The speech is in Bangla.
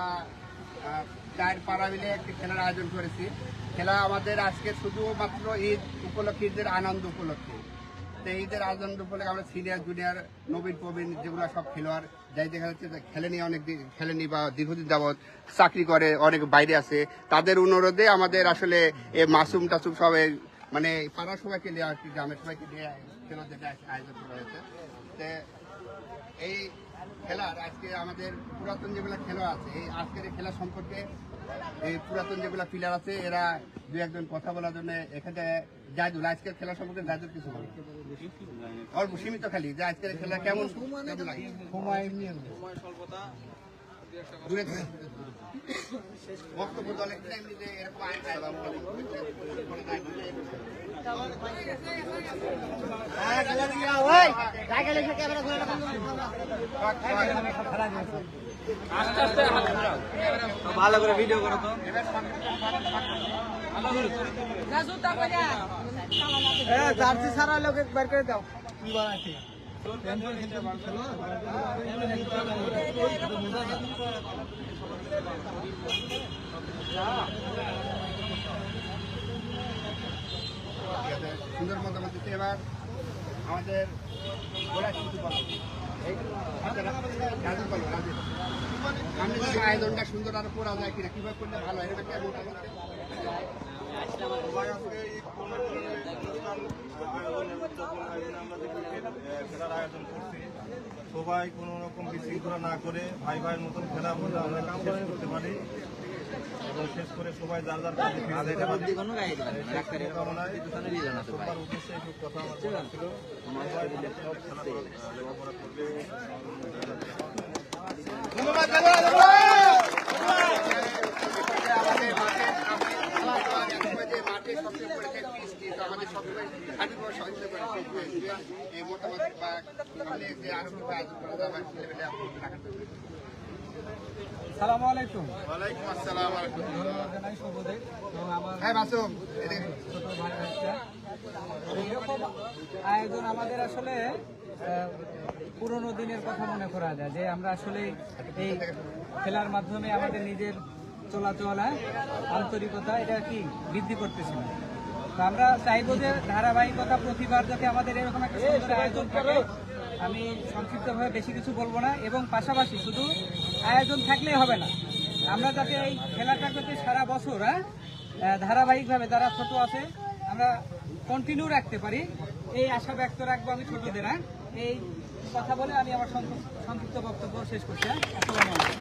আমরা 4 পাড়া মিলে একটি খেলার আয়োজন করেছি। খেলা আমাদের আজকে শুধুমাত্র ঈদ উপলক্ষে, ঈদের আনন্দ উপলক্ষে। তো ঈদের আনন্দ উপলক্ষে আমরা সিনিয়র জুনিয়র নবীন প্রবীণ যেগুলো সব খেলোয়াড় যাই দেখা যাচ্ছে খেলেনি, অনেক দিন খেলেনি বা দীর্ঘদিন যাবৎ চাকরি করে, অনেক বাইরে আছে, তাদের অনুরোধে আমাদের আসলে এই মাসুম টাসুম সব মানে পাড়ার সবাইকে নিয়ে আর কি, গ্রামের সবাইকে নিয়ে খেলাধুলা আয়োজন করা হয়েছে। তো এই খেলার আজকে আমাদের পুরাতন যেগুলো খেলা আছে, এই আজকের এই খেলা সম্পর্কে এই পুরাতন যেগুলো প্লেয়ার আছে এরা দু একজন কথা বলার জন্য এখানে জায়দুল, আজকের খেলা সম্পর্কে জায়দুল কিছু বলে অল্প সীমিত খালি যে আজকের খেলা কেমন লাগে। বক্তব্য দলে এমনি যে এরকম ভালো করে ভিডিও করো তো। জার্সি সারা লোক বের করে দাও। সুন্দর মতামত দিচ্ছে। এবার আমাদের আয়োজনটা সুন্দর আরো করা যায় কিনা, কিভাবে করলে ভালো হয়, এটা কেমন খেলার আয়োজন করছি। সবাই কোনো রকম বিশৃঙ্খলা না করে ভাই ভাইয়ের মতন খেলা বলে আমরা শেষ করতে পারি এবং শেষ করে সবাই যার যার কাজে ফিরে যেতে পারি। সবার উদ্দেশ্যে একটু কথা আমার বলার ছিল। সবাই সব খেলা লেখাপড়া করবে। আমাদের সবসময় সহযোগিতা করে এই মতামত বা যে আরো আয়োজন করা যাবে ছেলেমেলে সালামু আলাইকুম। ওয়ালাইকুম আসসালাম। জানাই শুভোদয়। তো আমার হ্যাঁ মাসুম, ছোট ভাই ভাইটা এইরকম আয়োজন আমাদের আসলে পুরোনো দিনের কথা মনে করা যায়, যে আমরা আসলে এই খেলার মাধ্যমে আমাদের নিজের চলাচল, আন্তরিকতা এটা কি বৃদ্ধি করতেছিলাম। তো আমরা চাইবো যে ধারাবাহিকতা প্রতিবার যাতে আমাদের এরকম একটা সুন্দর আয়োজন থাকে। আমি সংক্ষিপ্তভাবে বেশি কিছু বলবো না, এবং পাশাপাশি শুধু আয়োজন থাকলেই হবে না, আমরা যাতে এই খেলাটা যাতে সারা বছর ধারাবাহিকভাবে যারা ছোট আছে আমরা কন্টিনিউ রাখতে পারি, এই আশা ব্যক্ত রাখবো আমি ছোটদের। এই কথা বলে আমি আমার সংক্ষিপ্ত বক্তব্য শেষ করছি। আসসালামু আলাইকুম।